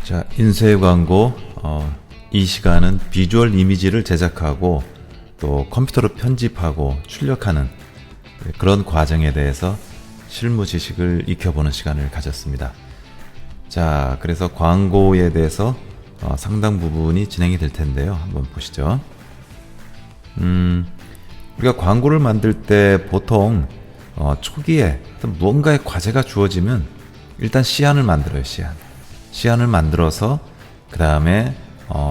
자, 인쇄 광고, 이 시간은 비주얼 이미지를 제작하고 또 컴퓨터로 편집하고 출력하는 그런 과정에 대해서 실무 지식을 익혀보는 시간을 가졌습니다. 자, 그래서 광고에 대해서 상당 부분이 진행이 될 텐데요. 한번 보시죠. 우리가 광고를 만들 때 보통 초기에 무언가의 과제가 주어지면 일단 시안을 만들어요. 시안을 만들어서 그 다음에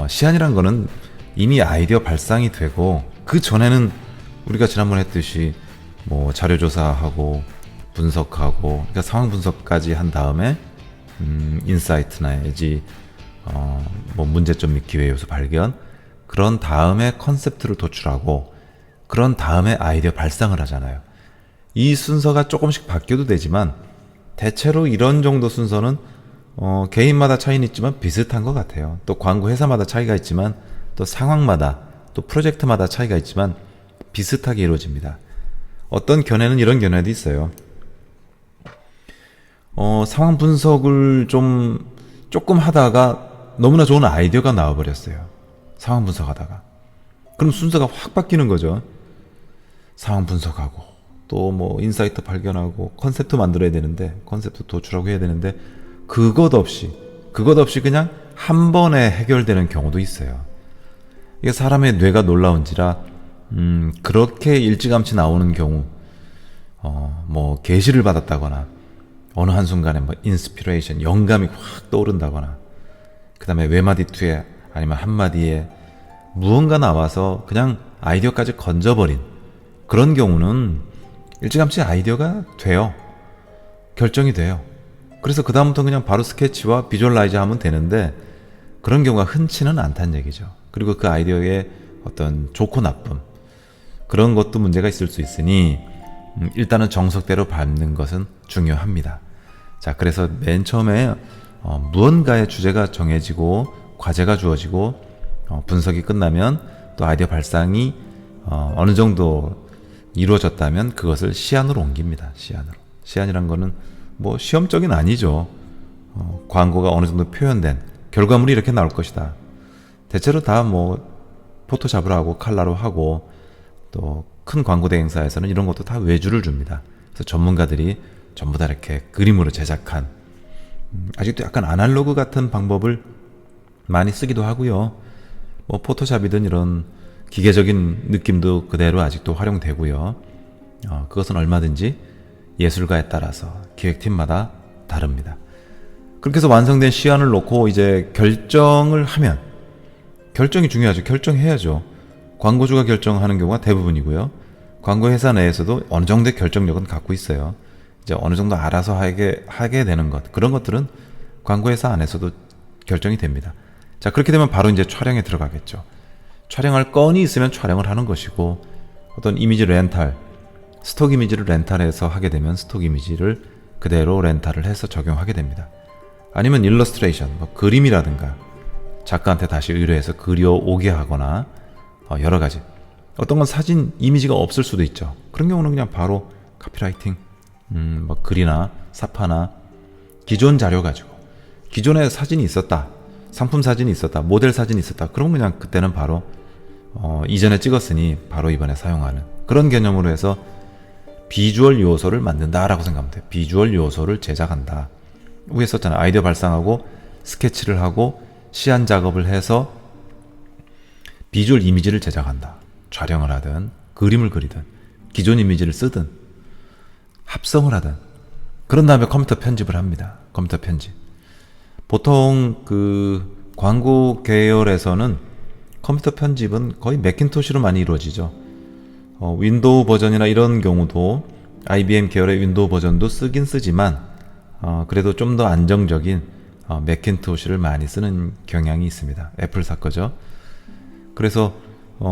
시안이란 거는 이미 아이디어 발상이 되고 그 전에는 우리가 지난번에 했듯이 뭐 자료조사하고 분석하고 그러니까 상황 분석까지 한 다음에 인사이트나 내지 뭐 문제점 및 기회 요소 발견, 그런 다음에 컨셉트를 도출하고 그런 다음에 아이디어 발상을 하잖아요. 이 순서가 조금씩 바뀌어도 되지만 대체로 이런 정도 순서는 개인마다 차이는 있지만 비슷한 것 같아요. 또 광고 회사마다 차이가 있지만 또 상황마다 또 프로젝트마다 차이가 있지만 비슷하게 이루어집니다. 어떤 견해는 이런 견해도 있어요. 상황 분석을 조금 하다가 너무나 좋은 아이디어가 나와버렸어요. 상황 분석하다가. 그럼 순서가 확 바뀌는 거죠. 상황 분석하고 또 뭐 인사이트 발견하고 컨셉트 만들어야 되는데 컨셉트 도출하고 해야 되는데 그것 없이 그냥 한 번에 해결되는 경우도 있어요. 이게 사람의 뇌가 놀라운지라 그렇게 일찌감치 나오는 경우 뭐 계시를 받았다거나 어느 한순간에 뭐 인스피레이션 영감이 확 떠오른다거나 그 다음에 외마디투에 아니면 한마디에 무언가 나와서 그냥 아이디어까지 건져버린 그런 경우는 일찌감치 아이디어가 돼요. 결정이 돼요. 그래서 그 다음부터 그냥 바로 스케치와 비주얼라이즈 하면 되는데 그런 경우가 흔치는 않다는 얘기죠. 그리고 그 아이디어의 어떤 좋고 나쁨 그런 것도 문제가 있을 수 있으니 일단은 정석대로 밟는 것은 중요합니다. 자, 그래서 맨 처음에 무언가의 주제가 정해지고 과제가 주어지고 분석이 끝나면 또 아이디어 발상이 어느 정도 이루어졌다면 그것을 시안으로 옮깁니다. 시안이란 거는 뭐 시험적인 아니죠. 광고가 어느 정도 표현된 결과물이 이렇게 나올 것이다. 대체로 다 뭐 포토샵을 하고 칼라로 하고 또 큰 광고 대행사에서는 이런 것도 다 외주를 줍니다. 그래서 전문가들이 전부 다 이렇게 그림으로 제작한 아직도 약간 아날로그 같은 방법을 많이 쓰기도 하고요. 뭐 포토샵이든 이런 기계적인 느낌도 그대로 아직도 활용되고요. 그것은 얼마든지 예술가에 따라서 기획팀마다 다릅니다. 그렇게 해서 완성된 시안을 놓고 이제 결정을 하면 결정이 중요하죠. 결정해야죠. 광고주가 결정하는 경우가 대부분이고요. 광고 회사 내에서도 어느 정도의 결정력은 갖고 있어요. 이제 어느 정도 알아서 하게 되는 것 그런 것들은 광고 회사 안에서도 결정이 됩니다. 자, 그렇게 되면 바로 이제 촬영에 들어가겠죠. 촬영할 건이 있으면 촬영을 하는 것이고 어떤 이미지 렌탈 스톡 이미지를 렌탈해서 하게 되면 스톡 이미지를 그대로 렌탈을 해서 적용하게 됩니다. 아니면 일러스트레이션, 뭐 그림이라든가 작가한테 다시 의뢰해서 그려오게 하거나 여러 가지. 어떤 건 사진, 이미지가 없을 수도 있죠. 그런 경우는 그냥 바로 카피라이팅, 뭐 글이나 사파나 기존 자료 가지고 기존에 사진이 있었다, 상품 사진이 있었다, 모델 사진이 있었다. 그럼 그냥 그때는 바로 이전에 찍었으니 바로 이번에 사용하는 그런 개념으로 해서 비주얼 요소를 만든다라고 생각하면 돼요. 비주얼 요소를 제작한다. 위에 썼잖아요. 아이디어 발상하고 스케치를 하고 시안 작업을 해서 비주얼 이미지를 제작한다. 촬영을 하든 그림을 그리든 기존 이미지를 쓰든 합성을 하든 그런 다음에 컴퓨터 편집을 합니다. 컴퓨터 편집. 보통 그 광고 계열에서는 컴퓨터 편집은 거의 매cin토시로 많이 이루어지죠. 윈도우 버전이나 이런 경우도 IBM 계열의 윈도우 버전도 쓰긴 쓰지만 그래도 좀 더 안정적인 매cin토시를 많이 쓰는 경향이 있습니다. 애플사 거죠. 그래서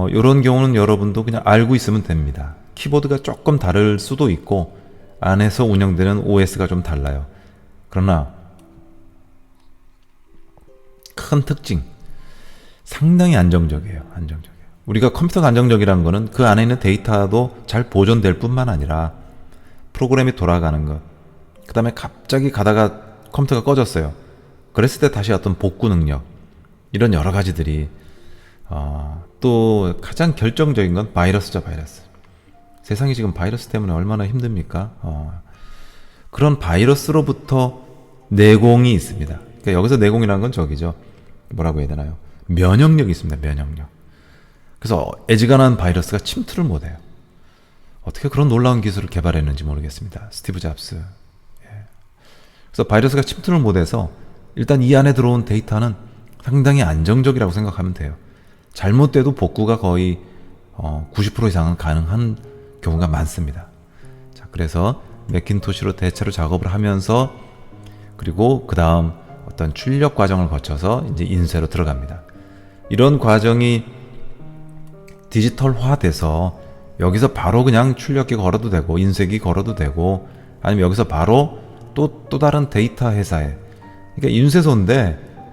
이런 경우는 여러분도 그냥 알고 있으면 됩니다. 키보드가 조금 다를 수도 있고 안에서 운영되는 OS가 좀 달라요. 그러나 큰 특징 상당히 안정적이에요. 우리가 컴퓨터가 안정적이라는 거는 그 안에 있는 데이터도 잘 보존될 뿐만 아니라 프로그램이 돌아가는 것, 그 다음에 갑자기 가다가 컴퓨터가 꺼졌어요. 그랬을 때 다시 어떤 복구 능력, 이런 여러 가지들이 또 가장 결정적인 건 바이러스죠. 바이러스. 세상이 지금 바이러스 때문에 얼마나 힘듭니까? 그런 바이러스로부터 내공이 있습니다. 그러니까 여기서 내공이라는 건 저기죠. 뭐라고 해야 되나요? 면역력이 있습니다. 면역력. 그래서 애지간한 바이러스가 침투를 못해요. 어떻게 그런 놀라운 기술을 개발했는지 모르겠습니다. 스티브 잡스. 그래서 바이러스가 침투를 못해서 일단 이 안에 들어온 데이터는 상당히 안정적이라고 생각하면 돼요. 잘못돼도 복구가 거의 90% 이상은 가능한 경우가 많습니다. 자, 그래서 매킨토시로 대체로 작업을 하면서 그리고 그 다음 어떤 출력 과정을 거쳐서 이제 인쇄로 들어갑니다. 이런 과정이 디지털화돼서 여기서 바로 그냥 출력기 걸어도 되고 인쇄기 걸어도 되고 아니면 여기서 바로 또 다른 데이터 회사에, 그러니까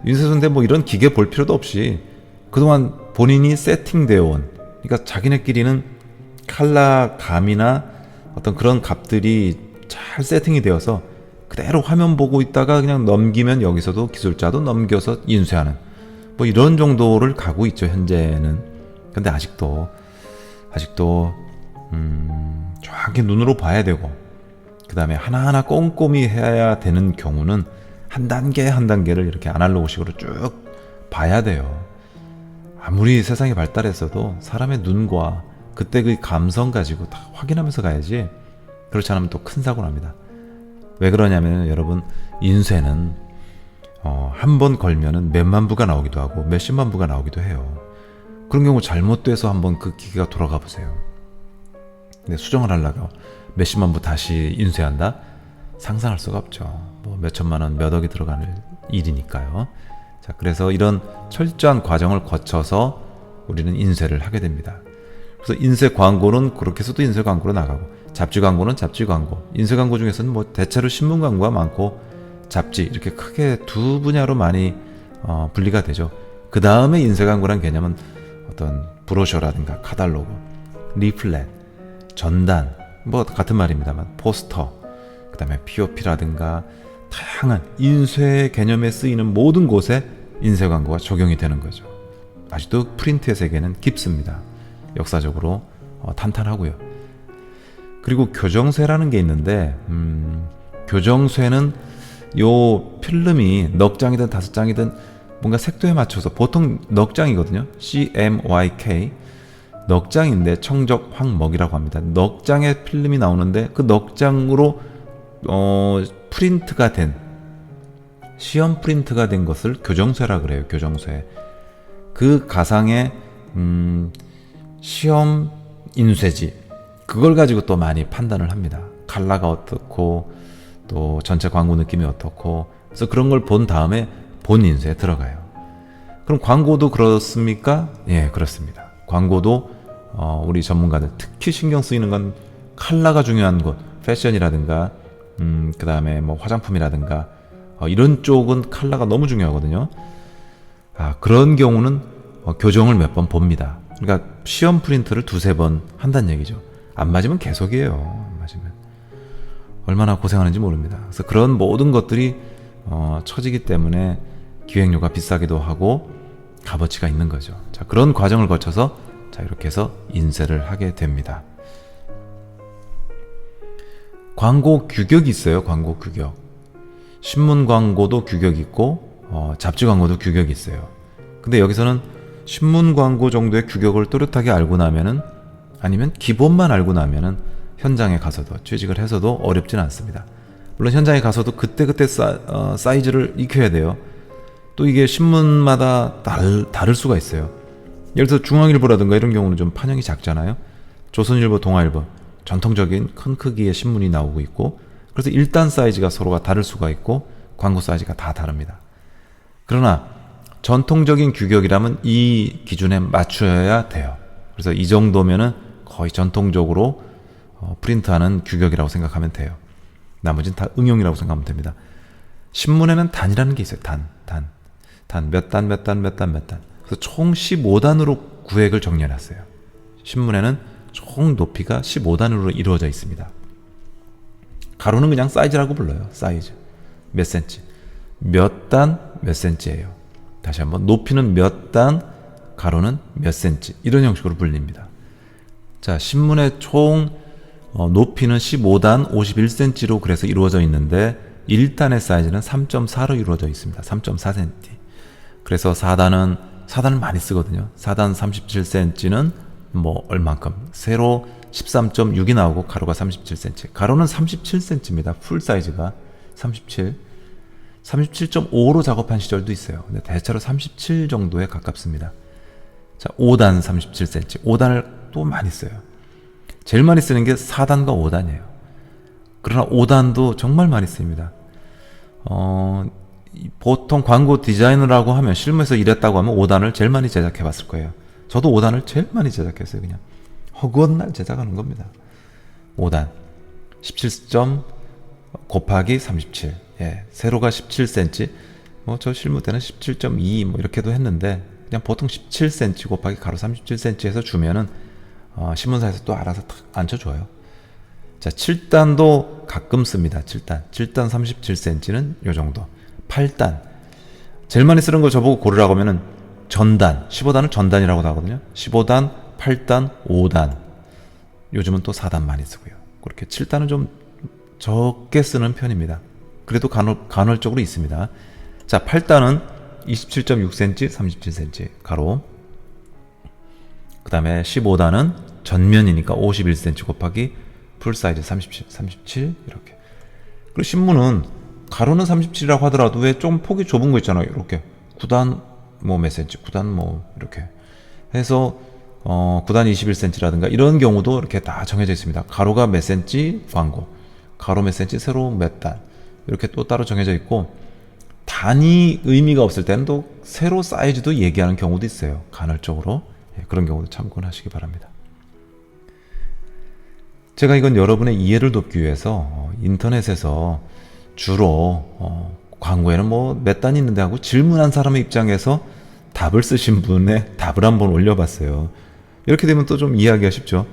인쇄소인데 뭐 이런 기계 볼 필요도 없이 그동안 본인이 세팅되어 온, 그러니까 자기네끼리는 칼라 감이나 어떤 그런 값들이 잘 세팅이 되어서 그대로 화면 보고 있다가 그냥 넘기면 여기서도 기술자도 넘겨서 인쇄하는 뭐 이런 정도를 가고 있죠, 현재는. 근데 아직도 정확히 눈으로 봐야 되고 그 다음에 하나하나 꼼꼼히 해야 되는 경우는 한 단계 한 단계를 이렇게 아날로그식으로 쭉 봐야 돼요. 아무리 세상이 발달했어도 사람의 눈과 그때 그 감성 가지고 다 확인하면서 가야지. 그렇지 않으면 또 큰 사고 납니다. 왜 그러냐면 여러분, 인쇄는 한 번 걸면은 몇만 부가 나오기도 하고 몇십만 부가 나오기도 해요. 그런 경우 잘못돼서 한번 그 기계가 돌아가 보세요. 근데 수정을 하려고 몇십만 부 다시 인쇄한다? 상상할 수가 없죠. 뭐 몇천만 원, 몇 억이 들어가는 일이니까요. 자, 그래서 이런 철저한 과정을 거쳐서 우리는 인쇄를 하게 됩니다. 그래서 인쇄 광고는 그렇게 해서도 인쇄 광고로 나가고, 잡지 광고는 잡지 광고, 인쇄 광고 중에서는 뭐 대체로 신문 광고가 많고 잡지, 이렇게 크게 두 분야로 많이 분리가 되죠. 그 다음에 인쇄 광고란 개념은 어떤 브로셔라든가 카탈로그, 리플렛, 전단, 뭐 같은 말입니다만 포스터, 그 다음에 POP라든가 다양한 인쇄 개념에 쓰이는 모든 곳에 인쇄 광고가 적용이 되는 거죠. 아직도 프린트의 세계는 깊습니다. 역사적으로 탄탄하고요. 그리고 교정쇠라는 게 있는데 교정쇠는 요 필름이 넉 장이든 5장이든 뭔가 색도에 맞춰서, 보통 넉 장이거든요. CMYK 넉 장인데 청적 황먹이라고 합니다. 넉 장의 필름이 나오는데 그 넉 장으로 프린트가 된, 시험 프린트가 된 것을 교정쇠라 그래요. 교정쇠. 그 가상의 시험 인쇄지, 그걸 가지고 또 많이 판단을 합니다. 컬러가 어떻고 또 전체 광고 느낌이 어떻고. 그래서 그런 걸 본 다음에 본 인쇄에 들어가요. 그럼 광고도 그렇습니까? 예, 그렇습니다. 광고도 우리 전문가들 특히 신경 쓰이는 건 컬러가 중요한 곳, 패션이라든가 그 다음에 뭐 화장품이라든가 이런 쪽은 컬러가 너무 중요하거든요. 그런 경우는 교정을 몇 번 봅니다. 그러니까 시험 프린트를 2-3번 한다는 얘기죠. 안 맞으면 계속이에요. 안 맞으면 얼마나 고생하는지 모릅니다. 그래서 그런 모든 것들이 처지기 때문에 기획료가 비싸기도 하고 값어치가 있는 거죠. 자, 그런 과정을 거쳐서 자, 이렇게 해서 인쇄를 하게 됩니다. 광고 규격이 있어요. 광고 규격. 신문 광고도 규격이 있고 잡지 광고도 규격이 있어요. 근데 여기서는 신문 광고 정도의 규격을 또렷하게 알고 나면은, 아니면 기본만 알고 나면은 현장에 가서도 취직을 해서도 어렵진 않습니다. 물론 현장에 가서도 그때그때 사이즈를 익혀야 돼요. 또 이게 신문마다 다를 수가 있어요. 예를 들어서 중앙일보라든가 이런 경우는 좀 판형이 작잖아요. 조선일보, 동아일보 전통적인 큰 크기의 신문이 나오고 있고, 그래서 1단 사이즈가 서로가 다를 수가 있고 광고 사이즈가 다 다릅니다. 그러나 전통적인 규격이라면 이 기준에 맞춰야 돼요. 그래서 이 정도면은 거의 전통적으로 프린트하는 규격이라고 생각하면 돼요. 나머지는 다 응용이라고 생각하면 됩니다. 신문에는 단이라는 게 있어요. 단. 몇 단. 그래서 총 15단으로 구획을 정리해놨어요. 신문에는 총 높이가 15단으로 이루어져 있습니다. 가로는 그냥 사이즈라고 불러요. 사이즈. 몇 센치. 몇 단 몇 센치예요. 다시 한번 높이는 몇 단, 가로는 몇 센치, 이런 형식으로 불립니다. 자, 신문의 총 높이는 15단 51cm로 그래서 이루어져 있는데 1단의 사이즈는 3.4로 이루어져 있습니다. 3.4cm. 그래서 4단은 많이 쓰거든요. 4단 37cm는 뭐 얼만큼, 세로 13.6이 나오고 가로가 37cm. 가로는 37cm입니다. 풀 사이즈가 37.5로 작업한 시절도 있어요. 근데 대체로 37 정도에 가깝습니다. 자, 5단 37cm. 5단을 또 많이 써요. 제일 많이 쓰는 게 4단과 5단이에요. 그러나 5단도 정말 많이 씁니다. 보통 광고 디자이너라고 하면, 실무에서 일했다고 하면 5단을 제일 많이 제작해 봤을 거예요. 저도 5단을 제일 많이 제작했어요. 그냥 허구한 날 제작하는 겁니다. 5단 17점 곱하기 37. 예, 세로가 17cm. 뭐 저 실무 때는 17.2 뭐 이렇게도 했는데, 그냥 보통 17cm 곱하기 가로 37cm 해서 주면은 신문사에서 또 알아서 탁 앉혀줘요. 자, 7단도 가끔 씁니다. 7단 37cm는 요 정도. 8단 제일 많이 쓰는 걸 저보고 고르라고 하면은 전단, 15단을 전단이라고 하거든요. 15단, 8단, 5단. 요즘은 또 4단 많이 쓰고요. 그렇게 7단은 좀 적게 쓰는 편입니다. 그래도 간헐적으로 있습니다. 자, 8단은 27.6cm, 37cm 가로. 그 다음에 15단은 전면이니까 51cm 곱하기 풀 사이즈 37 이렇게. 그리고 신문은 가로는 37이라고 하더라도 왜 좀 폭이 좁은 거 있잖아요. 이렇게 9단 뭐 몇 센치, 9단 뭐 이렇게 해서 9단 21cm라든가 이런 경우도 이렇게 다 정해져 있습니다. 가로가 몇 센치 광고, 가로 몇 센치, 세로 몇 단, 이렇게 또 따로 정해져 있고, 단위 의미가 없을 때는 또 세로 사이즈도 얘기하는 경우도 있어요. 간헐적으로. 예, 그런 경우도 참고는 하시기 바랍니다. 제가 이건 여러분의 이해를 돕기 위해서 인터넷에서 주로 광고에는 뭐 몇 단이 있는데 하고 질문한 사람의 입장에서 답을 쓰신 분의 답을 한번 올려봤어요. 이렇게 되면 또 좀 이해하기가 쉽죠.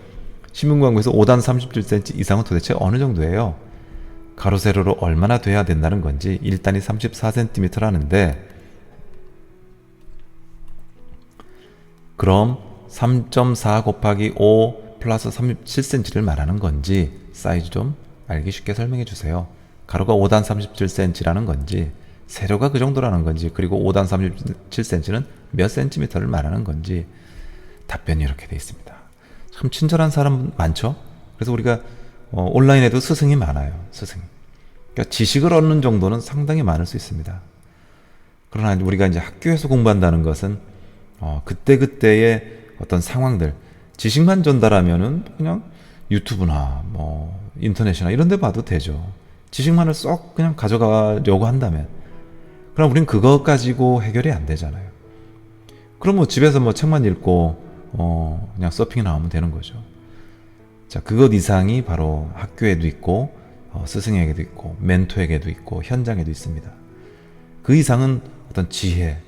신문 광고에서 5단 37cm 이상은 도대체 어느 정도예요? 가로 세로로 얼마나 돼야 된다는 건지. 1단이 34cm라는데 그럼 3.4 곱하기 5 플러스 37cm를 말하는 건지 사이즈 좀 알기 쉽게 설명해 주세요. 가로가 5단 37cm라는 건지, 세로가 그 정도라는 건지, 그리고 5단 37cm는 몇 cm를 말하는 건지. 답변이 이렇게 되어 있습니다. 참 친절한 사람 많죠? 그래서 우리가 온라인에도 스승이 많아요. 스승. 그러니까 지식을 얻는 정도는 상당히 많을 수 있습니다. 그러나 우리가 이제 학교에서 공부한다는 것은 그때그때의 어떤 상황들, 지식만 전달하면은 그냥 유튜브나 뭐 인터넷이나 이런 데 봐도 되죠. 지식만을 쏙 그냥 가져가려고 한다면, 그럼 우린 그거 가지고 해결이 안 되잖아요. 그럼 뭐 집에서 뭐 책만 읽고 그냥 서핑이 나오면 되는 거죠. 자, 그것 이상이 바로 학교에도 있고 스승에게도 있고 멘토에게도 있고 현장에도 있습니다. 그 이상은 어떤 지혜,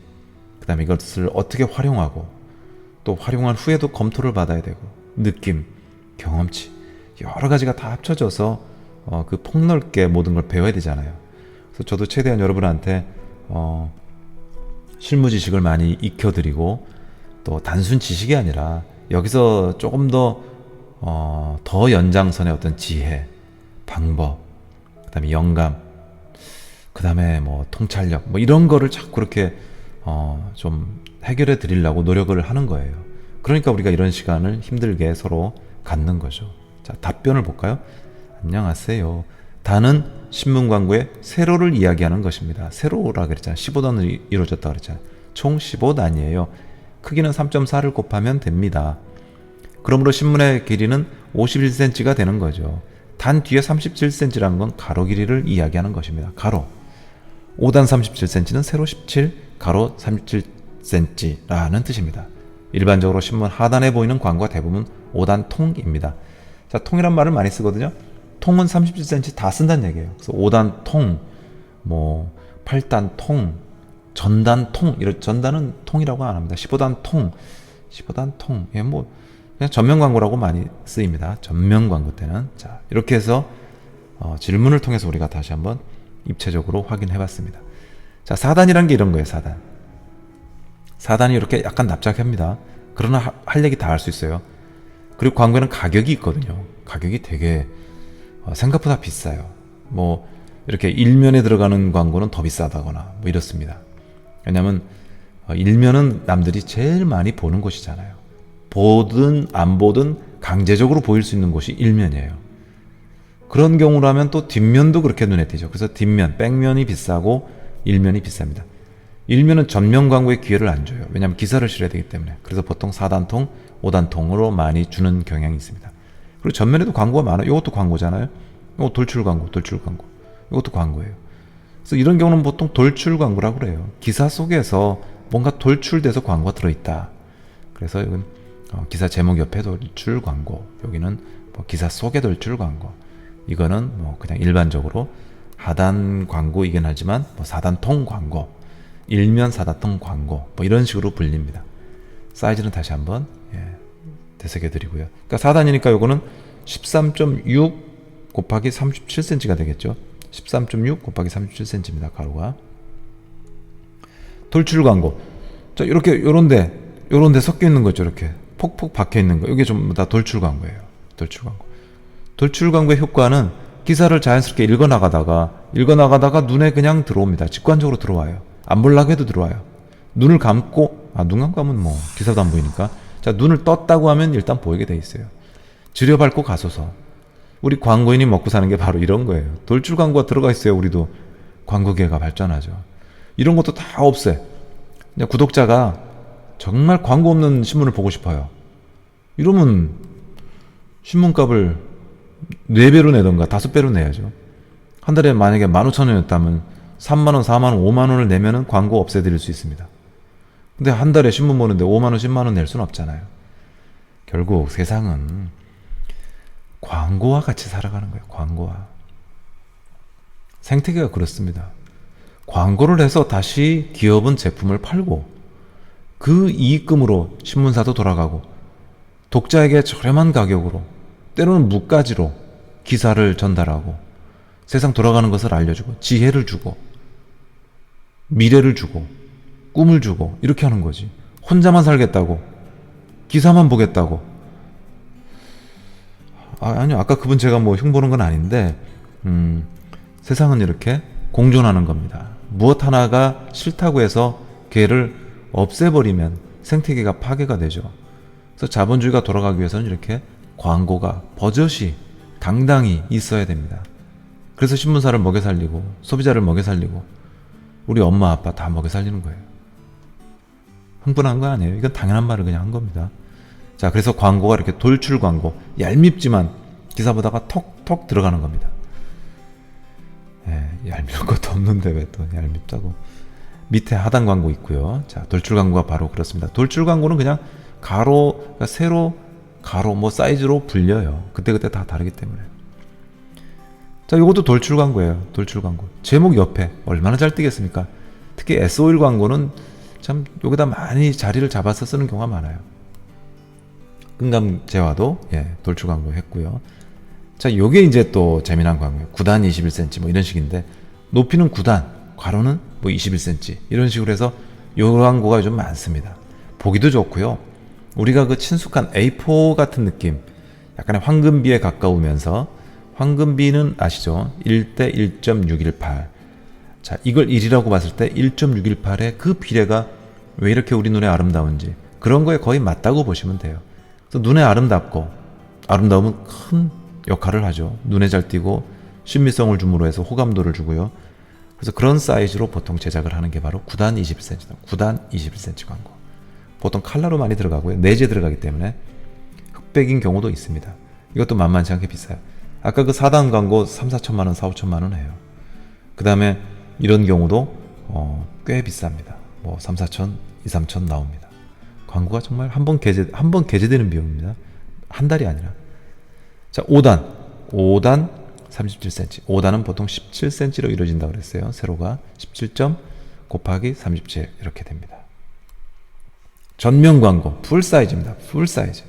그 다음에 이것을 어떻게 활용하고 또 활용한 후에도 검토를 받아야 되고, 느낌, 경험치, 여러 가지가 다 합쳐져서 그 폭넓게 모든 걸 배워야 되잖아요. 그래서 저도 최대한 여러분한테 실무 지식을 많이 익혀드리고, 또 단순 지식이 아니라 여기서 조금 더 연장선의 어떤 지혜, 방법, 그 다음에 영감, 그 다음에 뭐 통찰력, 뭐 이런 거를 자꾸 그렇게 좀 해결해 드리려고 노력을 하는 거예요. 그러니까 우리가 이런 시간을 힘들게 서로 갖는 거죠. 자, 답변을 볼까요? 안녕하세요. 단은 신문 광고의 세로를 이야기하는 것입니다. 세로라 그랬잖아요. 15단으로 이루어졌다 그랬잖아요. 총 15단이에요. 크기는 3.4를 곱하면 됩니다. 그러므로 신문의 길이는 51cm가 되는 거죠. 단 뒤에 37cm라는 건 가로 길이를 이야기하는 것입니다. 가로. 5단 37cm는 세로 17, 가로 37cm라는 뜻입니다. 일반적으로 신문 하단에 보이는 광고가 대부분 5단 통입니다. 자, 통이란 말을 많이 쓰거든요. 통은 37cm 다 쓴다는 얘기예요. 그래서 5단 통, 뭐 8단 통, 전단 통, 이런 전단은 통이라고 안 합니다. 15단 통, 15단 통. 예, 뭐 그냥 전면 광고라고 많이 쓰입니다. 전면 광고 때는. 자, 이렇게 해서 질문을 통해서 우리가 다시 한번 입체적으로 확인해 봤습니다. 자, 4단이란 게 이런 거예요. 4단. 4단이 이렇게 약간 납작합니다. 그러나 할 얘기 다 할 수 있어요. 그리고 광고에는 가격이 있거든요. 가격이 되게 생각보다 비싸요. 뭐 이렇게 일면에 들어가는 광고는 더 비싸다거나 뭐 이렇습니다. 왜냐하면 일면은 남들이 제일 많이 보는 곳이잖아요. 보든 안 보든 강제적으로 보일 수 있는 곳이 일면이에요. 그런 경우라면 또 뒷면도 그렇게 눈에 띄죠. 그래서 뒷면, 백면이 비싸고 일면이 비쌉니다. 일면은 전면 광고에 기회를 안 줘요. 왜냐하면 기사를 실어야 되기 때문에. 그래서 보통 4단통, 5단통으로 많이 주는 경향이 있습니다. 그리고 전면에도 광고가 많아요. 이것도 광고잖아요. 이거 돌출 광고, 돌출 광고. 이것도 광고예요. 그래서 이런 경우는 보통 돌출 광고라고 그래요. 기사 속에서 뭔가 돌출돼서 광고가 들어있다. 그래서 이건 기사 제목 옆에 돌출 광고, 여기는 뭐 기사 속에 돌출 광고. 이거는 뭐 그냥 일반적으로 하단 광고이긴 하지만 뭐 4단통 광고, 일면 4단통 광고 뭐 이런 식으로 불립니다. 사이즈는 다시 한번 되새겨 드리고요. 그러니까 4단이니까 요거는 13.6 곱하기 37cm가 되겠죠. 13.6 곱하기 37cm입니다. 가로가. 돌출 광고. 자, 이렇게 요런데 섞여 있는 거죠. 이렇게 폭폭 박혀 있는 거. 이게 전부 다 돌출 광고예요. 돌출 광고. 돌출 광고의 효과는 기사를 자연스럽게 읽어 나가다가 눈에 그냥 들어옵니다. 직관적으로 들어와요. 안 보려고 해도 들어와요. 눈을 감고, 눈 감고 하면 뭐 기사도 안 보이니까. 자, 눈을 떴다고 하면 일단 보이게 돼 있어요. 들여밟고 가소서. 우리 광고인이 먹고 사는 게 바로 이런 거예요. 돌출 광고가 들어가 있어요. 우리도 광고계가 발전하죠. 이런 것도 다 없애. 그냥 구독자가 정말 광고 없는 신문을 보고 싶어요. 이러면 신문값을 4배로 내던가 5배로 내야죠. 한 달에 만약에 15,000원이었다면 3만원, 4만원, 5만원을 내면은 광고 없애드릴 수 있습니다. 근데 한 달에 신문 보는데 5만원, 10만원 낼 수는 없잖아요. 결국 세상은 광고와 같이 살아가는 거예요. 광고와. 생태계가 그렇습니다. 광고를 해서 다시 기업은 제품을 팔고 그 이익금으로 신문사도 돌아가고 독자에게 저렴한 가격으로 때로는 무가지로 기사를 전달하고 세상 돌아가는 것을 알려주고 지혜를 주고 미래를 주고 꿈을 주고 이렇게 하는 거지. 혼자만 살겠다고 기사만 보겠다고. 아니요, 아까 그분 제가 뭐 흉보는 건 아닌데 세상은 이렇게 공존하는 겁니다. 무엇 하나가 싫다고 해서 걔를 없애버리면 생태계가 파괴가 되죠. 그래서 자본주의가 돌아가기 위해서는 이렇게 광고가 버젓이 당당히 있어야 됩니다. 그래서 신문사를 먹여 살리고 소비자를 먹여 살리고 우리 엄마 아빠 다 먹여 살리는 거예요. 흥분한 거 아니에요. 이건 당연한 말을 그냥 한 겁니다. 자, 그래서 광고가 이렇게 돌출 광고, 얄밉지만 기사 보다가 톡톡 들어가는 겁니다. 얄미운 것도 없는데 왜 또 얄밉다고. 밑에 하단 광고 있고요. 자, 돌출 광고가 바로 그렇습니다. 돌출 광고는 그냥 가로, 그러니까 세로, 가로, 뭐 사이즈로 불려요. 그때그때 다 다르기 때문에. 자, 이것도 돌출 광고예요. 돌출 광고. 제목 옆에 얼마나 잘 뜨겠습니까? 특히 S-오일 광고는 참 여기다 많이 자리를 잡아서 쓰는 경우가 많아요. 금감재화도 돌출 광고 했고요. 자, 요게 이제 또 재미난 광고예요. 9단 21cm 뭐 이런 식인데 높이는 9단, 괄호는 뭐 21cm 이런 식으로 해서 요 광고가 좀 많습니다. 보기도 좋고요. 우리가 그 친숙한 A4 같은 느낌, 약간의 황금비에 가까우면서 황금비는 아시죠? 1대 1.618. 자, 이걸 1이라고 봤을 때 1.618의 그 비례가 왜 이렇게 우리 눈에 아름다운지 그런 거에 거의 맞다고 보시면 돼요. 그래서 눈에 아름다움은 큰 역할을 하죠. 눈에 잘 띄고 신미성을 줌으로 해서 호감도를 주고요. 그래서 그런 사이즈로 보통 제작을 하는 게 바로 9단 21cm, 9단 21cm 광고. 보통 칼라로 많이 들어가고요. 내재 들어가기 때문에 흑백인 경우도 있습니다. 이것도 만만치 않게 비싸요. 아까 그 4단 광고 3, 4천만 원, 4, 5천만 원 해요. 그 다음에 이런 경우도 꽤 비쌉니다. 뭐 3, 4천, 2, 3천 나옵니다. 광고가 정말 한 번 게재되는 비용입니다. 한 달이 아니라. 자, 5단 37cm. 5단은 보통 17cm로 이루어진다고 그랬어요. 세로가 17점 곱하기 37 이렇게 됩니다. 전면 광고 풀 사이즈입니다. 풀 사이즈.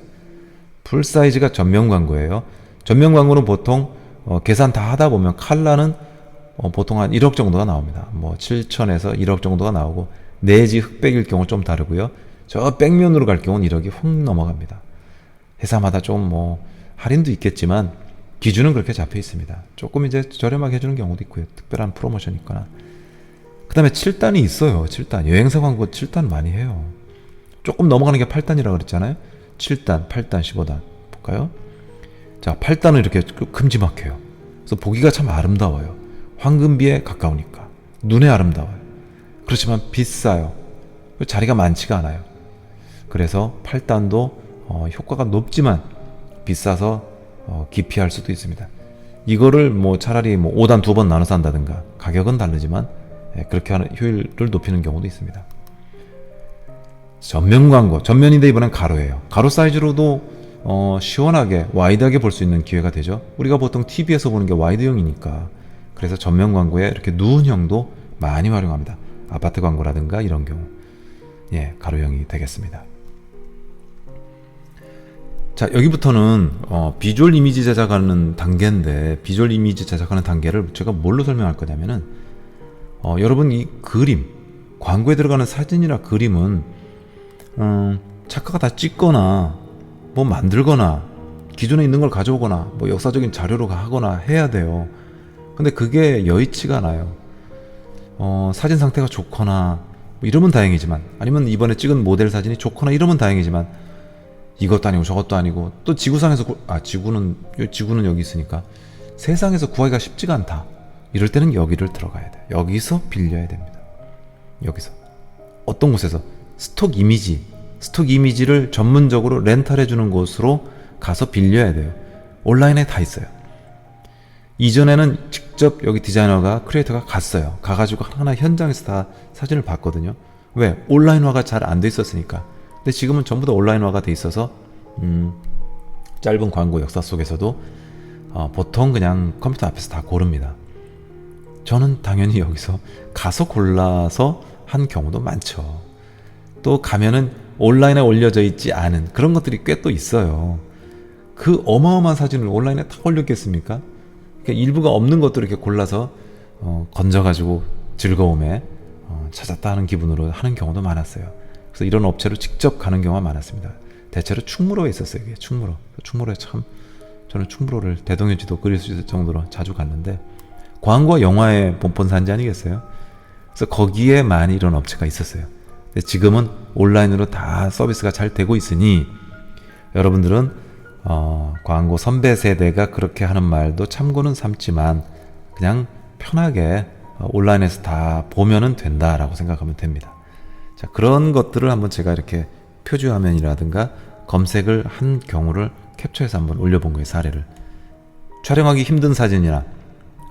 풀 사이즈가 전면 광고예요. 전면 광고는 보통 계산 다 하다 보면 칼라는 보통 한 1억 정도가 나옵니다. 뭐 7천에서 1억 정도가 나오고 내지 흑백일 경우 좀 다르고요. 저 백면으로 갈 경우는 1억이 훅 넘어갑니다. 회사마다 좀 뭐 할인도 있겠지만 기준은 그렇게 잡혀 있습니다. 조금 이제 저렴하게 해주는 경우도 있고요. 특별한 프로모션이 있거나. 그 다음에 7단이 있어요. 7단. 여행사 광고 7단 많이 해요. 조금 넘어가는 게 8단이라고 그랬잖아요. 7단, 8단, 15단. 볼까요? 자, 8단은 이렇게 큼지막해요. 그래서 보기가 참 아름다워요. 황금비에 가까우니까. 눈에 아름다워요. 그렇지만 비싸요. 자리가 많지가 않아요. 그래서 8단도 효과가 높지만 비싸서 기피할 수도 있습니다. 이거를 뭐 차라리 뭐 5단 2번 나눠서 한다든가 가격은 다르지만 그렇게 하는 효율을 높이는 경우도 있습니다. 전면 광고, 전면인데 이번엔 가로예요. 가로 사이즈로도 시원하게 와이드하게 볼 수 있는 기회가 되죠. 우리가 보통 TV에서 보는 게 와이드형이니까. 그래서 전면 광고에 이렇게 누운형도 많이 활용합니다. 아파트 광고라든가 이런 경우 가로형이 되겠습니다. 자, 여기부터는 비주얼 이미지 제작하는 단계인데, 비주얼 이미지 제작하는 단계를 제가 뭘로 설명할 거냐면은 여러분 이 그림, 광고에 들어가는 사진이나 그림은 작가가 다 찍거나 뭐 만들거나 기존에 있는 걸 가져오거나 뭐 역사적인 자료로 하거나 해야 돼요. 근데 그게 여의치가 않아요. 사진 상태가 좋거나 뭐 이러면 다행이지만, 아니면 이번에 찍은 모델 사진이 좋거나 이러면 다행이지만, 이것도 아니고 저것도 아니고, 또 지구상에서 지구는 여기 있으니까 세상에서 구하기가 쉽지가 않다. 이럴 때는 여기를 들어가야 돼. 여기서 빌려야 됩니다. 여기서 어떤 곳에서 스톡 이미지를 전문적으로 렌탈해 주는 곳으로 가서 빌려야 돼요. 온라인에 다 있어요. 이전에는 직접 여기 디자이너가, 크리에이터가 갔어요. 가가지고 하나 현장에서 다 사진을 봤거든요. 왜? 온라인화가 잘 안 돼 있었으니까. 근데 지금은 전부 다 온라인화가 돼 있어서 짧은 광고 역사 속에서도 보통 그냥 컴퓨터 앞에서 다 고릅니다. 저는 당연히 여기서 가서 골라서 한 경우도 많죠. 또 가면은 온라인에 올려져 있지 않은 그런 것들이 꽤 또 있어요. 그 어마어마한 사진을 온라인에 다 올렸겠습니까? 그러니까 일부가 없는 것들을 이렇게 골라서 건져가지고 즐거움에 찾았다 하는 기분으로 하는 경우도 많았어요. 그래서 이런 업체로 직접 가는 경우가 많았습니다. 대체로 충무로에 있었어요. 이게 충무로에 참, 저는 충무로를 대동여지도 그릴 수 있을 정도로 자주 갔는데, 광고와 영화의 본산지 아니겠어요? 그래서 거기에 많이 이런 업체가 있었어요. 근데 지금은 온라인으로 다 서비스가 잘 되고 있으니 여러분들은 광고 선배 세대가 그렇게 하는 말도 참고는 삼지만 그냥 편하게 온라인에서 다 보면은 된다라고 생각하면 됩니다. 자, 그런 것들을 한번 제가 이렇게 표지 화면이라든가 검색을 한 경우를 캡처해서 한번 올려본 거예요. 사례를. 촬영하기 힘든 사진이나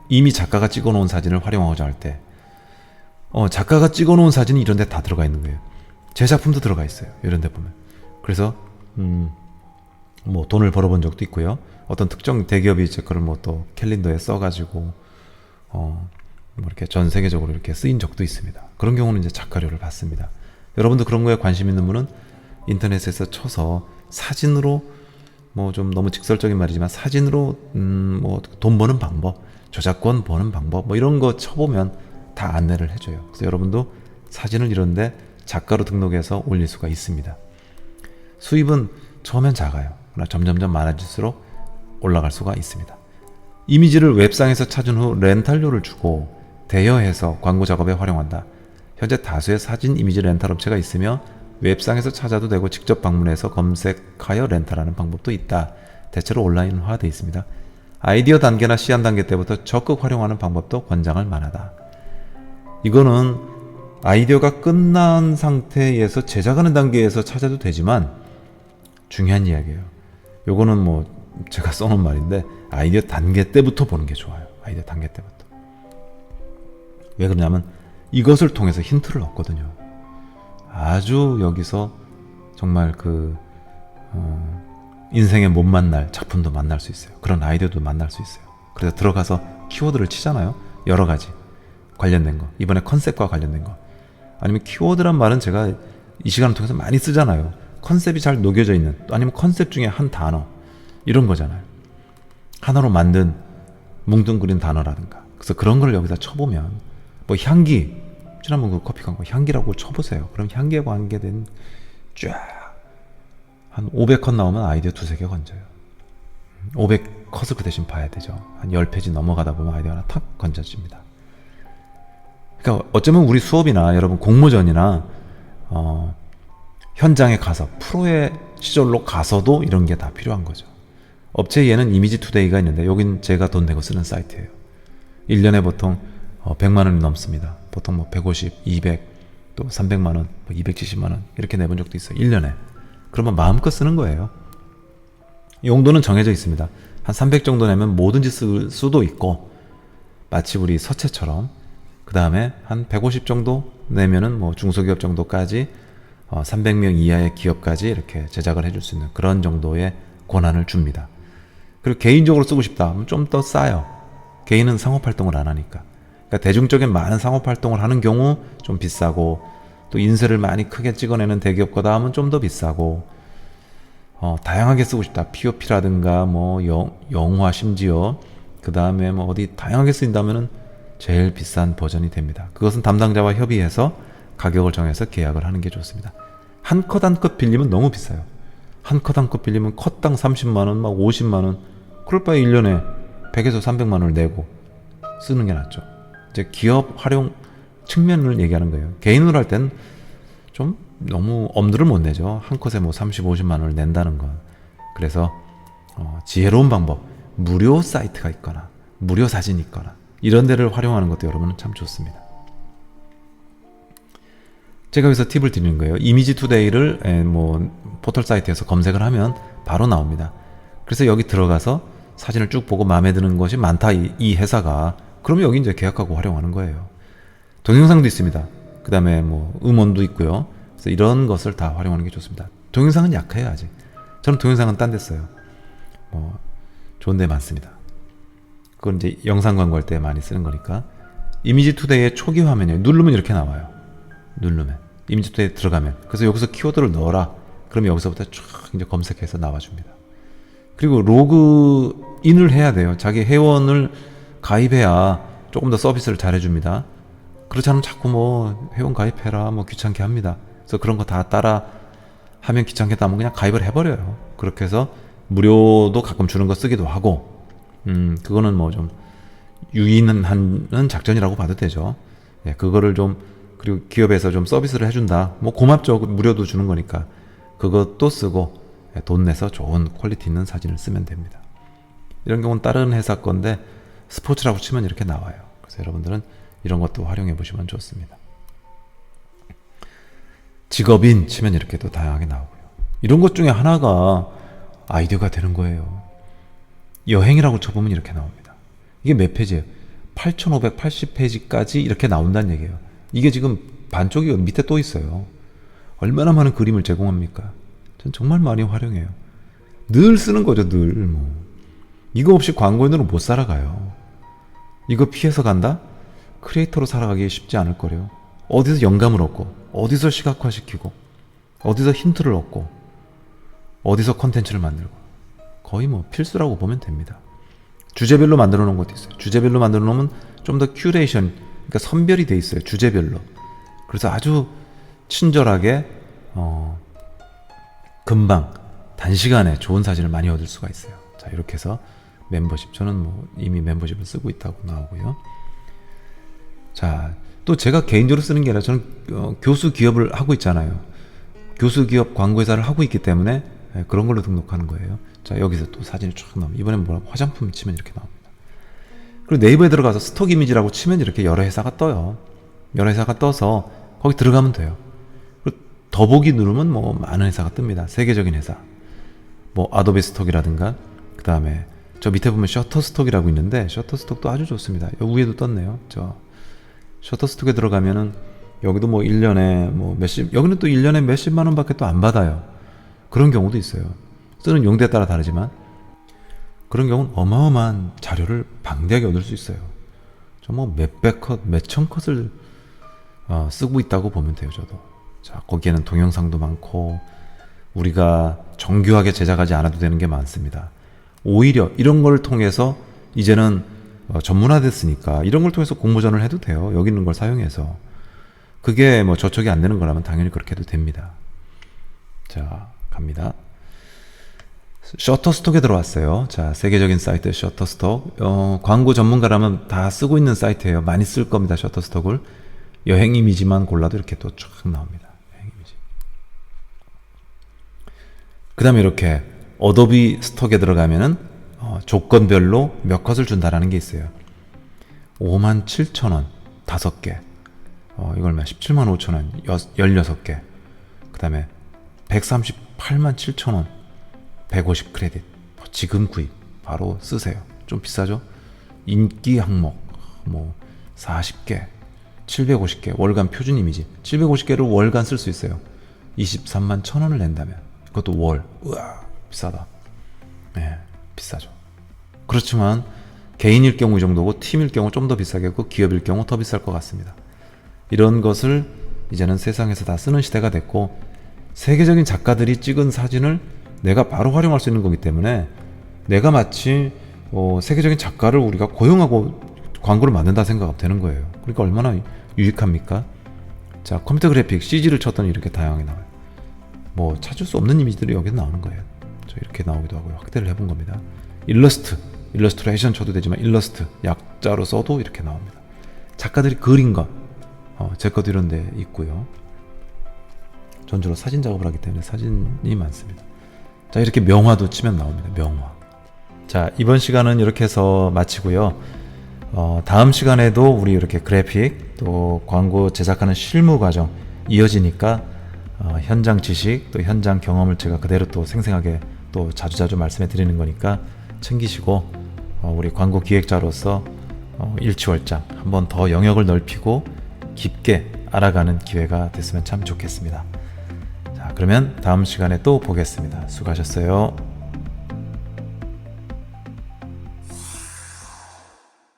이미 작가가 찍어놓은 사진을 활용하고자 할 때 작가가 찍어놓은 사진이 이런 데 다 들어가 있는 거예요. 제 작품도 들어가 있어요. 이런 데 보면. 그래서 뭐 돈을 벌어본 적도 있고요. 어떤 특정 대기업이 이제 그걸 뭐 또 캘린더에 써가지고 뭐 이렇게 전 세계적으로 이렇게 쓰인 적도 있습니다. 그런 경우는 이제 작가료를 받습니다. 여러분도 그런 거에 관심 있는 분은 인터넷에서 쳐서 사진으로, 뭐 좀 너무 직설적인 말이지만 사진으로 뭐 돈 버는 방법, 저작권 버는 방법 뭐 이런 거 쳐보면 다 안내를 해줘요. 그래서 여러분도 사진을 이런데 작가로 등록해서 올릴 수가 있습니다. 수입은 처음엔 작아요. 그러나 점점점 많아질수록 올라갈 수가 있습니다. 이미지를 웹상에서 찾은 후 렌탈료를 주고 대여해서 광고 작업에 활용한다. 현재 다수의 사진 이미지 렌탈 업체가 있으며 웹상에서 찾아도 되고 직접 방문해서 검색하여 렌탈하는 방법도 있다. 대체로 온라인화되어 있습니다. 아이디어 단계나 시안 단계 때부터 적극 활용하는 방법도 권장할 만하다. 이거는 아이디어가 끝난 상태에서 제작하는 단계에서 찾아도 되지만 중요한 이야기예요. 요거는 뭐 제가 써놓은 말인데 아이디어 단계 때부터 보는 게 좋아요. 아이디어 단계 때부터. 왜 그러냐면 이것을 통해서 힌트를 얻거든요. 아주 여기서 정말 인생에 못 만날 작품도 만날 수 있어요. 그런 아이디어도 만날 수 있어요. 그래서 들어가서 키워드를 치잖아요. 여러 가지 관련된 거, 이번에 컨셉과 관련된 거, 아니면 키워드란 말은 제가 이 시간을 통해서 많이 쓰잖아요. 컨셉이 잘 녹여져 있는, 또 아니면 컨셉 중에 한 단어, 이런 거잖아요. 하나로 만든 뭉뚱그린 단어라든가 그래서 그런 걸 여기다 쳐보면 뭐 향기, 지난번 그 커피 광고 향기라고 쳐보세요. 그럼 향기에 관계된 쫙 한 500컷 나오면 아이디어 두세 개 건져요. 500컷을 그 대신 봐야 되죠. 한 10페이지 넘어가다 보면 아이디어 하나 탁 건져집니다. 그러니까 어쩌면 우리 수업이나 여러분 공모전이나 현장에 가서 프로의 시절로 가서도 이런 게 다 필요한 거죠. 업체에는 이미지 투데이가 있는데 여긴 제가 돈 내고 쓰는 사이트예요. 1년에 보통 100만 원이 넘습니다. 보통 뭐 150, 200, 또 300만 원, 270만 원 이렇게 내본 적도 있어요. 1년에. 그러면 마음껏 쓰는 거예요. 용도는 정해져 있습니다. 한 300 정도 내면 뭐든지 쓸 수도 있고, 마치 우리 서체처럼 그 다음에 한 150 정도 내면은 뭐 중소기업 정도까지 300명 이하의 기업까지 이렇게 제작을 해줄 수 있는 그런 정도의 권한을 줍니다. 그리고 개인적으로 쓰고 싶다 하면 좀 더 싸요. 개인은 상업활동을 안 하니까. 그러니까 대중적인 많은 상업활동을 하는 경우 좀 비싸고, 또 인쇄를 많이 크게 찍어내는 대기업 거다 하면 좀 더 비싸고, 다양하게 쓰고 싶다. POP라든가 뭐 영화 심지어 그 다음에 뭐 어디 다양하게 쓰인다면은 제일 비싼 버전이 됩니다. 그것은 담당자와 협의해서 가격을 정해서 계약을 하는 게 좋습니다. 한 컷 한 컷 빌리면 너무 비싸요. 한 컷 한 컷 빌리면 컷당 30만 원, 막 50만 원. 그럴 바에 1년에 100에서 300만 원을 내고 쓰는 게 낫죠. 이제 기업 활용 측면을 얘기하는 거예요. 개인으로 할 땐 좀 너무 엄두를 못 내죠. 한 컷에 뭐 30, 50만 원을 낸다는 건. 그래서 지혜로운 방법, 무료 사이트가 있거나 무료 사진이 있거나 이런 데를 활용하는 것도 여러분은 참 좋습니다. 제가 여기서 팁을 드리는 거예요. 이미지 투데이를 뭐 포털 사이트에서 검색을 하면 바로 나옵니다. 그래서 여기 들어가서 사진을 쭉 보고 마음에 드는 것이 많다, 이 회사가. 그러면 여기 이제 계약하고 활용하는 거예요. 동영상도 있습니다. 그 다음에 뭐 음원도 있고요. 그래서 이런 것을 다 활용하는 게 좋습니다. 동영상은 약해요, 아직. 저는 동영상은 딴 데 써요. 좋은 데 많습니다. 그건 이제 영상 광고할 때 많이 쓰는 거니까. 이미지 투데이의 초기 화면이에요. 누르면 이렇게 나와요. 누르면 이미지 투데이 들어가면. 그래서 여기서 키워드를 넣어라. 그러면 여기서부터 쫙 이제 검색해서 나와줍니다. 그리고 로그인을 해야 돼요. 자기 회원을 가입해야 조금 더 서비스를 잘해줍니다. 그렇지 않으면 자꾸 뭐 회원 가입해라 뭐 귀찮게 합니다. 그래서 그런 거 다 따라 하면 귀찮겠다 하면 그냥 가입을 해버려요. 그렇게 해서 무료도 가끔 주는 거 쓰기도 하고, 그거는 뭐 좀 유인하는 작전이라고 봐도 되죠. 예, 그거를 좀, 그리고 기업에서 좀 서비스를 해준다. 뭐 고맙죠. 무료도 주는 거니까. 그것도 쓰고 돈 내서 좋은 퀄리티 있는 사진을 쓰면 됩니다. 이런 경우는 다른 회사 건데 스포츠라고 치면 이렇게 나와요. 그래서 여러분들은 이런 것도 활용해 보시면 좋습니다. 직업인 치면 이렇게 또 다양하게 나오고요. 이런 것 중에 하나가 아이디어가 되는 거예요. 여행이라고 쳐보면 이렇게 나옵니다. 이게 몇 페이지예요? 8580페이지까지 이렇게 나온다는 얘기예요. 이게 지금 반쪽이 밑에 또 있어요. 얼마나 많은 그림을 제공합니까? 전 정말 많이 활용해요. 늘 쓰는 거죠, 늘. 뭐. 이거 없이 광고인으로 못 살아가요. 이거 피해서 간다? 크리에이터로 살아가기 쉽지 않을 거래요. 어디서 영감을 얻고, 어디서 시각화시키고, 어디서 힌트를 얻고, 어디서 컨텐츠를 만들고, 거의 뭐 필수라고 보면 됩니다. 주제별로 만들어 놓은 것도 있어요. 주제별로 만들어 놓으면 좀 더 큐레이션, 그러니까 선별이 돼 있어요. 주제별로. 그래서 아주 친절하게 금방 단시간에 좋은 사진을 많이 얻을 수가 있어요. 자, 이렇게 해서 멤버십, 저는 뭐 이미 멤버십을 쓰고 있다고 나오고요. 자, 또 제가 개인적으로 쓰는 게 아니라 저는 교수 기업을 하고 있잖아요. 교수 기업 광고회사를 하고 있기 때문에 그런 걸로 등록하는 거예요. 자, 여기서 또 사진이 쫙 나오면, 이번엔 뭐라고 화장품 치면 이렇게 나옵니다. 그리고 네이버에 들어가서 스톡 이미지라고 치면 이렇게 여러 회사가 떠요. 여러 회사가 떠서 거기 들어가면 돼요. 그리고 더보기 누르면 뭐 많은 회사가 뜹니다. 세계적인 회사. 뭐 아도be 스톡이라든가, 그 다음에 저 밑에 보면 셔터스톡이라고 있는데, 셔터스톡도 아주 좋습니다. 여기 위에도 떴네요. 저 셔터스톡에 들어가면은 여기도 뭐 1년에 뭐 몇십, 여기는 또 1년에 몇십만 원밖에 또 안 받아요. 그런 경우도 있어요. 쓰는 용도에 따라 다르지만 그런 경우는 어마어마한 자료를 방대하게 얻을 수 있어요. 저 뭐 몇백 컷, 몇천 컷을 쓰고 있다고 보면 돼요, 저도. 자, 거기에는 동영상도 많고 우리가 정교하게 제작하지 않아도 되는 게 많습니다. 오히려 이런 걸 통해서 이제는 전문화됐으니까 이런 걸 통해서 공모전을 해도 돼요. 여기 있는 걸 사용해서. 그게 뭐 저촉이 안 되는 거라면 당연히 그렇게 해도 됩니다. 자, 갑니다. 셔터스톡에 들어왔어요. 자, 세계적인 사이트 셔터스톡. 광고 전문가라면 다 쓰고 있는 사이트예요. 많이 쓸 겁니다. 셔터스톡을. 여행 이미지만 골라도 이렇게 또 쫙 나옵니다. 여행 이미지. 그 다음에 이렇게 어도비 스톡에 들어가면은 조건별로 몇 컷을 준다라는 게 있어요. 57,000원 5개. 이걸 얼마? 175,000원 16개. 그 다음에 138,7,000원 150 크레딧. 지금 구입. 바로 쓰세요. 좀 비싸죠? 인기 항목 뭐 40개 750개 월간 표준 이미지 750개를 월간 쓸 수 있어요. 231,000원을 낸다면 그것도 월. 우와 비싸다. 네, 비싸죠. 그렇지만 개인일 경우 이 정도고 팀일 경우 좀 더 비싸겠고 기업일 경우 더 비쌀 것 같습니다. 이런 것을 이제는 세상에서 다 쓰는 시대가 됐고 세계적인 작가들이 찍은 사진을 내가 바로 활용할 수 있는 거기 때문에 내가 마치 세계적인 작가를 우리가 고용하고 광고를 만든다 생각하면 되는 거예요. 그러니까 얼마나 유익합니까? 자, 컴퓨터 그래픽 CG를 쳤더니 이렇게 다양하게 나와요. 뭐 찾을 수 없는 이미지들이 여기 나오는 거예요. 저 이렇게 나오기도 하고요. 확대를 해본 겁니다. 일러스트레이션 쳐도 되지만 일러스트 약자로 써도 이렇게 나옵니다. 작가들이 그린 것 제 것도 이런 데 있고요. 전 주로 사진 작업을 하기 때문에 사진이 많습니다. 자, 이렇게 명화도 치면 나옵니다. 명화. 자, 이번 시간은 이렇게 해서 마치고요. 다음 시간에도 우리 이렇게 그래픽 또 광고 제작하는 실무 과정 이어지니까 현장 지식 또 현장 경험을 제가 그대로 또 생생하게 또 자주자주 말씀해 드리는 거니까 챙기시고 우리 광고 기획자로서 일취월장 한번 더 영역을 넓히고 깊게 알아가는 기회가 됐으면 참 좋겠습니다. 자, 그러면 다음 시간에 또 보겠습니다. 수고하셨어요.